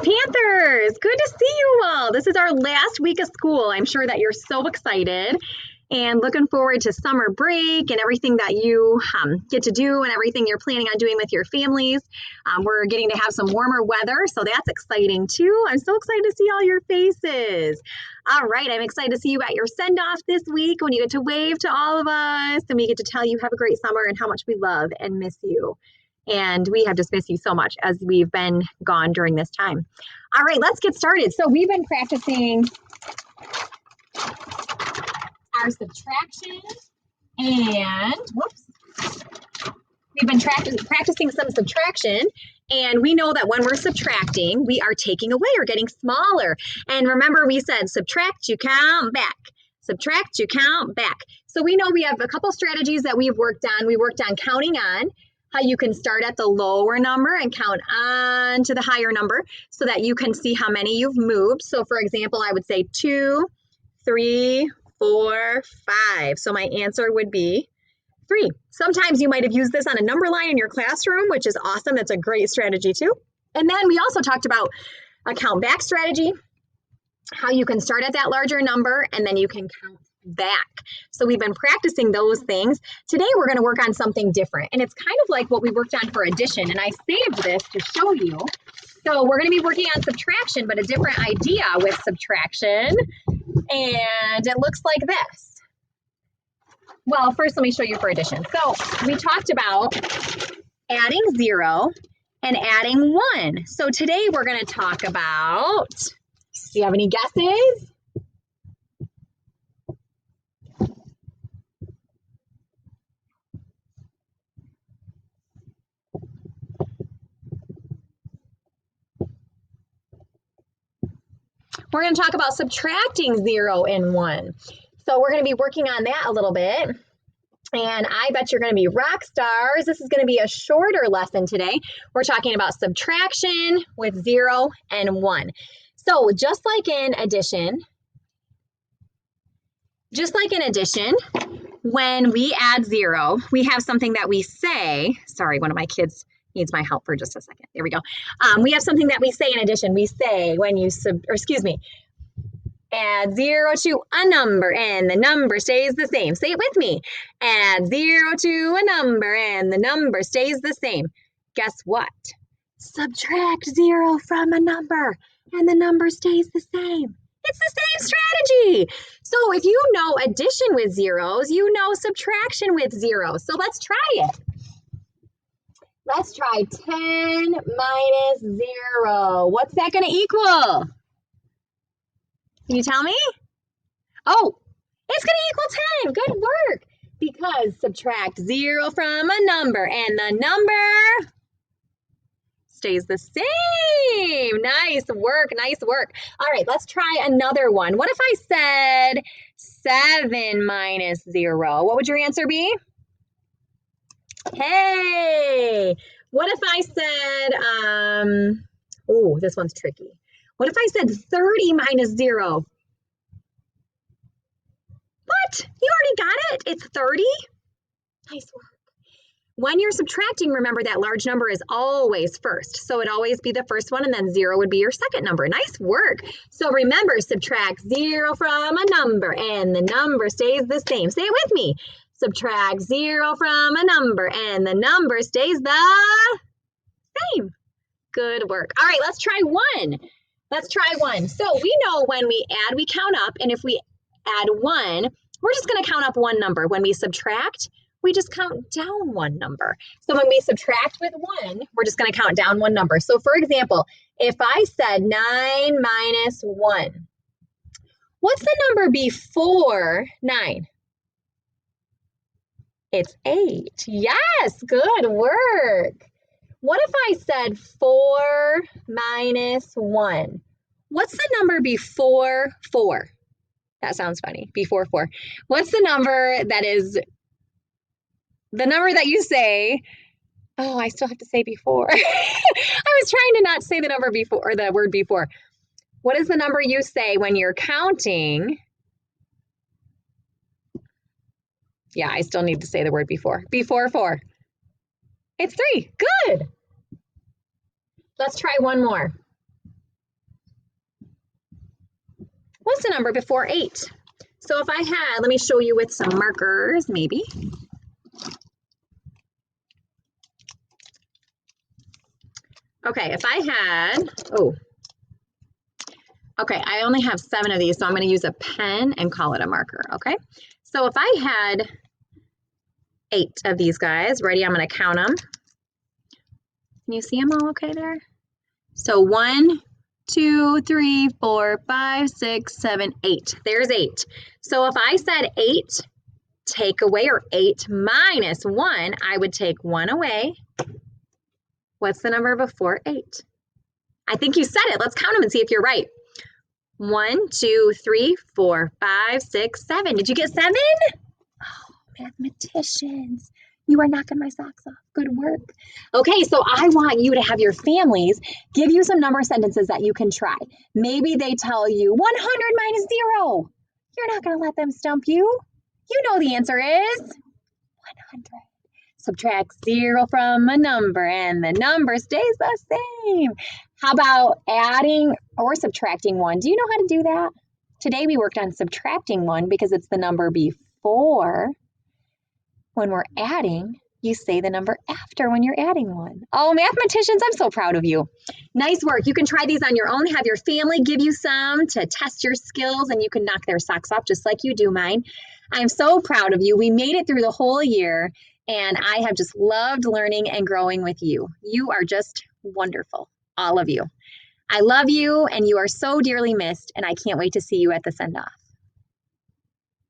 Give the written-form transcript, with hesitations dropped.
Panthers! Good to see you all. This is our last week of school. I'm sure that you're so excited and looking forward to summer break and everything that you get to do and everything you're planning on doing with your families. We're getting to have some warmer weather, so that's exciting too. I'm so excited to see all your faces. All right, I'm excited to see you at your send-off this week when you get to wave to all of us and we get to tell you have a great summer and how much we love and miss you. And we have just missed you so much as we've been gone during this time. All right, let's get started. So we've been practicing our subtraction and, we've been practicing some subtraction, and we know that when we're subtracting, we are taking away or getting smaller. And remember, we said subtract, you count back. Subtract, you count back. So we know we have a couple strategies that we've worked on. We worked on counting on, how you can start at the lower number and count on to the higher number so that you can see how many you've moved. So for example, I would say 2, 3, 4, 5. So my answer would be 3. Sometimes you might have used this on a number line in your classroom, which is awesome. That's a great strategy too. And then we also talked about a count back strategy, how you can start at that larger number and then you can count back. So we've been practicing those things. Today we're going to work on something different, and it's kind of like what we worked on for addition, and I saved this to show you. So we're going to be working on subtraction, but a different idea with subtraction, and it looks like this. Well, first let me show you for addition. So we talked about adding 0 and adding 1. So today we're going to talk about, do you have any guesses? We're going to talk about subtracting 0 and 1. So we're going to be working on that a little bit. And I bet you're going to be rock stars. This is going to be a shorter lesson today. We're talking about subtraction with 0 and 1. So just like in addition, when we add 0, we have something that we say. Sorry, one of my kids needs my help for just a second. There we go. We have something that we say in addition. We say when you add 0 to a number and the number stays the same. Say it with me. Add 0 to a number and the number stays the same. Guess what? Subtract 0 from a number and the number stays the same. It's the same strategy. So if you know addition with zeros, you know subtraction with zeros. So let's try it. Let's try 10 minus 0. What's that going to equal? Can you tell me? Oh, it's going to equal 10. Good work. Because subtract 0 from a number and the number stays the same. Nice work. Nice work. All right, let's try another one. What if I said 7 minus 0? What would your answer be? Hey, what if I said, oh, this one's tricky. What if I said 30 minus 0? What? You already got it? It's 30? Nice work. When you're subtracting, remember that large number is always first. So it'd always be the first one, and then 0 would be your second number. Nice work. So remember, subtract 0 from a number, and the number stays the same. Say it with me. Subtract 0 from a number, and the number stays the same. Good work. All right, let's try 1. Let's try 1. So we know when we add, we count up, and if we add 1, we're just going to count up one number. When we subtract, we just count down one number. So when we subtract with 1, we're just going to count down one number. So for example, if I said 9 minus 1, what's the number before 9? It's 8. Yes, good work. What if I said 4 minus 1? What's the number before 4? That sounds funny. Before 4. What's the number that is the number that you say? Oh, I still have to say before. I was trying to not say the number before or the word before. What is the number you say when you're counting? Yeah, I still need to say the word before. Before 4. It's 3. Good. Let's try one more. What's the number before 8? So if I had, let me show you with some markers, maybe. Okay, if I had, okay, I only have 7 of these, so I'm going to use a pen and call it a marker, okay? So if I had 8 of these guys, ready, I'm going to count them. Can you see them all okay there? So 1, 2, 3, 4, 5, 6, 7, 8. There's 8. So if I said 8 take away, or 8 minus 1, I would take 1 away. What's the number before 8? I think you said it. Let's count them and see if you're right. 1, 2, 3, 4, 5, 6, 7. Did you get 7? Oh, mathematicians. You are knocking my socks off. Good work. Okay, so I want you to have your families give you some number sentences that you can try. Maybe they tell you 100 minus 0. You're not going to let them stump you. You know the answer is 100. Subtract 0 from a number and the number stays the same. How about adding or subtracting 1? Do you know how to do that? Today we worked on subtracting 1 because it's the number before. When we're adding, you say the number after when you're adding 1. Oh, mathematicians, I'm so proud of you. Nice work. You can try these on your own. Have your family give you some to test your skills, and you can knock their socks off just like you do mine. I'm so proud of you. We made it through the whole year, and I have just loved learning and growing with you. You are just wonderful, all of you. I love you, and you are so dearly missed, and I can't wait to see you at the send-off.